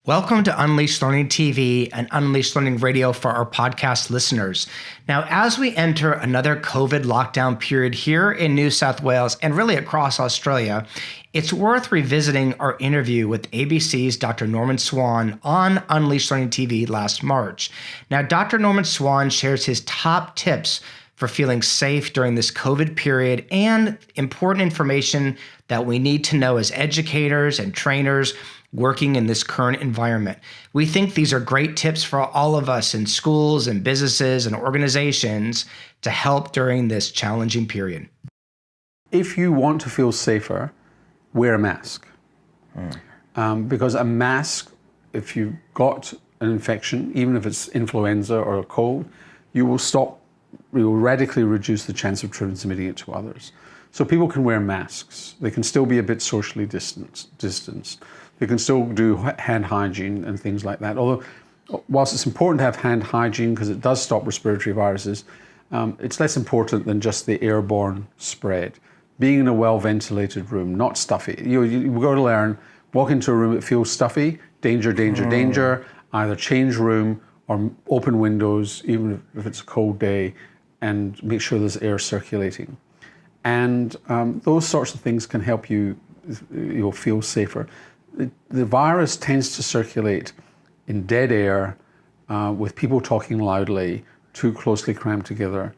Welcome to Unleashed Learning TV and Unleashed Learning Radio for our podcast listeners. Now, as we enter another COVID lockdown period here in New South Wales and really across Australia, it's worth revisiting our interview with ABC's Dr. Norman Swan on Unleashed Learning TV last March. Now, Dr. Norman Swan shares his top tips for feeling safe during this COVID period and important information that we need to know as educators and trainers working in this current environment. We think these are great tips for all of us in schools and businesses and organizations to help during this challenging period. If you want to feel safer, wear a mask. Because a mask, if you've got an infection, even if it's influenza or a cold, you will radically reduce the chance of transmitting it to others. So people can wear masks. They can still be a bit socially distanced. They can still do hand hygiene and things like that. Although, whilst it's important to have hand hygiene because it does stop respiratory viruses, it's less important than just the airborne spread. Being in a well-ventilated room, not stuffy. You go to learn, walk into a room that feels stuffy, danger, danger, danger. Either change room or open windows, even if it's a cold day, and make sure there's air circulating. And those sorts of things can help you feel safer. The virus tends to circulate in dead air with people talking loudly, too closely crammed together.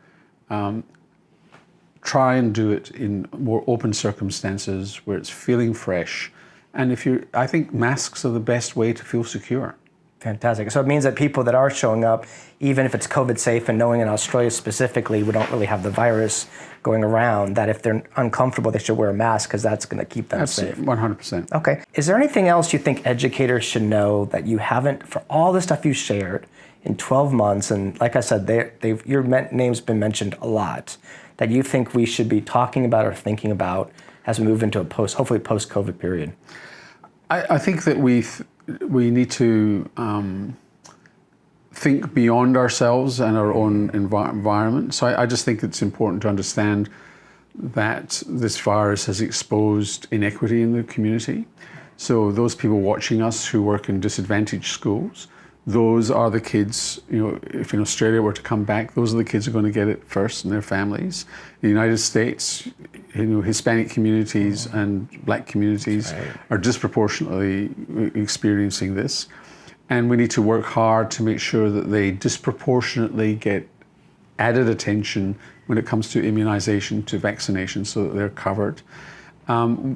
Try and do it in more open circumstances where it's feeling fresh. And I think masks are the best way to feel secure. Fantastic. So it means that people that are showing up, even if it's COVID safe and knowing in Australia specifically, we don't really have the virus going around, that if they're uncomfortable, they should wear a mask because that's going to keep them safe. 100%. Okay. Is there anything else you think educators should know that you haven't, for all the stuff you shared in 12 months, and like I said, your name's been mentioned a lot, that you think we should be talking about or thinking about as we move into a hopefully post-COVID period? I think that we need to think beyond ourselves and our own environment. So I just think it's important to understand that this virus has exposed inequity in the community. So those people watching us who work in disadvantaged schools, those are the kids, if in Australia were to come back, those are the kids who are going to get it first and their families. In the United States, Hispanic communities and Black communities are disproportionately experiencing this. And we need to work hard to make sure that they disproportionately get added attention when it comes to immunization, to vaccination, so that they're covered.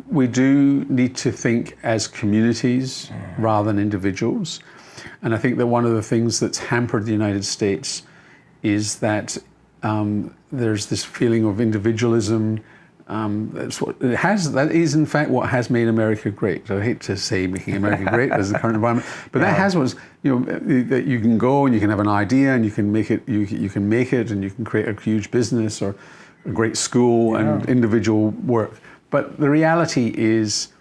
We do need to think as communities rather than individuals. And I think that one of the things that's hampered the United States is that there's this feeling of individualism. That is in fact what has made America great. I hate to say making America great as the current environment, but that has was that you can go and you can have an idea and you can make it. You can make it and you can create a huge business or a great school and individual work. But the reality is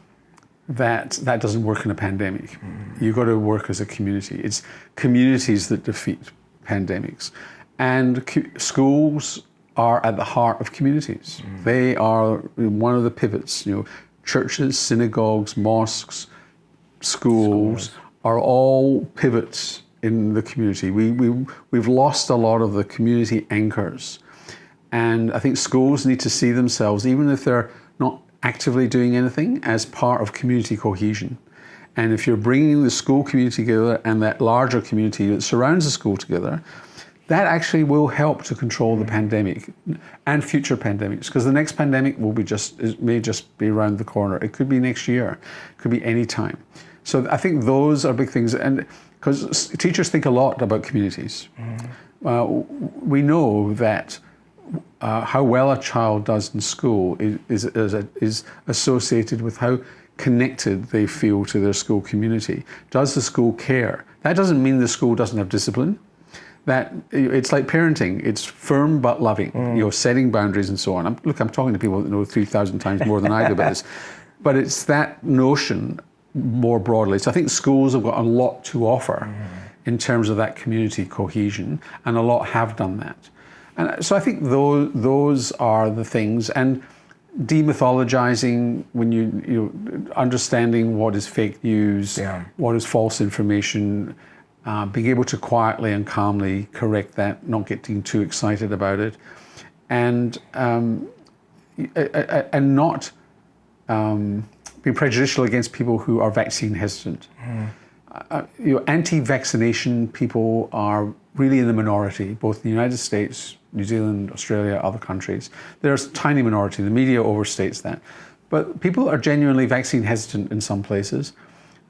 that doesn't work in a pandemic. You've got to work as a community. It's communities that defeat pandemics, and schools are at the heart of communities. They are one of the pivots. Churches, synagogues, mosques, schools are all pivots in the community. We've lost a lot of the community anchors, and I think schools need to see themselves, even if they're not actively doing anything, as part of community cohesion. And if you're bringing the school community together and that larger community that surrounds the school together, that actually will help to control the pandemic and future pandemics, because the next pandemic may just be around the corner. It could be next year, it could be any time. So I think those are big things, and because teachers think a lot about communities. We know that how well a child does in school is associated with how connected they feel to their school community. Does the school care? That doesn't mean the school doesn't have discipline. That it's like parenting. It's firm but loving. Setting boundaries and so on. I'm talking to people that know 3,000 times more than I do about this. But it's that notion more broadly. So I think schools have got a lot to offer in terms of that community cohesion, and a lot have done that. And so I think those are the things. And demythologizing, when understanding what is fake news, what is false information, being able to quietly and calmly correct that, not getting too excited about it, and not being prejudicial against people who are vaccine hesitant. Anti-vaccination people are really in the minority, both in the United States, New Zealand, Australia, other countries. There's a tiny minority. The media overstates that. But people are genuinely vaccine hesitant in some places,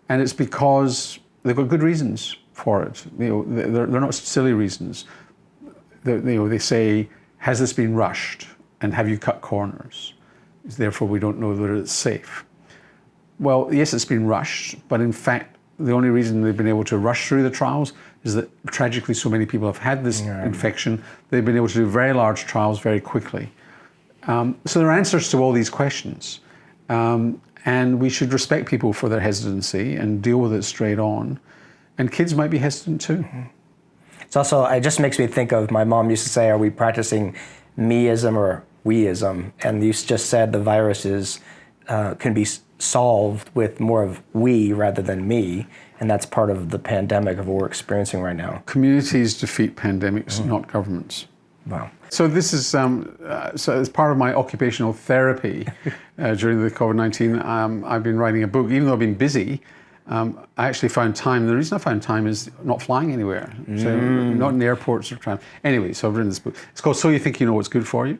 and it's because they've got good reasons for it. They're not silly reasons. They say, has this been rushed? And have you cut corners? Therefore, we don't know that it's safe. Well, yes, it's been rushed, but in fact, the only reason they've been able to rush through the trials is that tragically so many people have had this infection, they've been able to do very large trials very quickly. So there are answers to all these questions. And we should respect people for their hesitancy and deal with it straight on. And kids might be hesitant too. It's also, it just makes me think of, my mom used to say, are we practicing meism or weism? And you just said the virus can be solved with more of we rather than me, and that's part of the pandemic of what we're experiencing right now. Communities defeat pandemics, not governments. Wow. So this is, so as part of my occupational therapy during the COVID-19, I've been writing a book. Even though I've been busy, I actually found time. The reason I found time is not flying anywhere. So not in airports or trying. Anyway, so I've written this book. It's called So You Think You Know What's Good For You.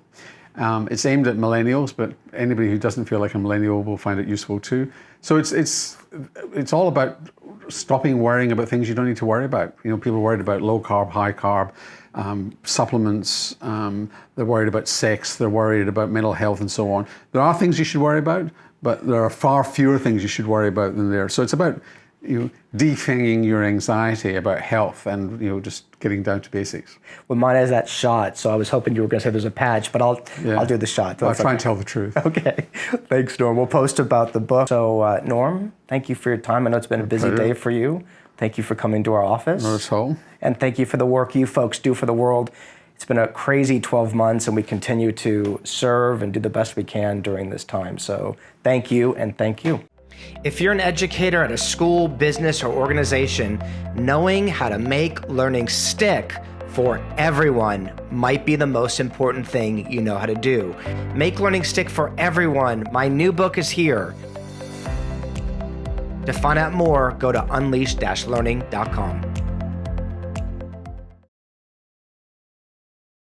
It's aimed at millennials, but anybody who doesn't feel like a millennial will find it useful too. So it's all about stopping worrying about things you don't need to worry about. People are worried about low carb, high carb, supplements. They're worried about sex. They're worried about mental health and so on. There are things you should worry about, but there are far fewer things you should worry about than there. So it's about defanging your anxiety about health and just getting down to basics. Well, mine is that shot, so I was hoping you were going to say there's a patch, but I'll do the shot. I'll try and tell the truth. Okay. Thanks, Norm. We'll post about the book. So, Norm, thank you for your time. I know it's been a busy day for you. Thank you for coming to our office. Not at all. And thank you for the work you folks do for the world. It's been a crazy 12 months, and we continue to serve and do the best we can during this time. So thank you, and thank you. If you're an educator at a school, business, or organization, knowing how to make learning stick for everyone might be the most important thing you know how to do. Make learning stick for everyone. My new book is here. To find out more, go to unleash-learning.com.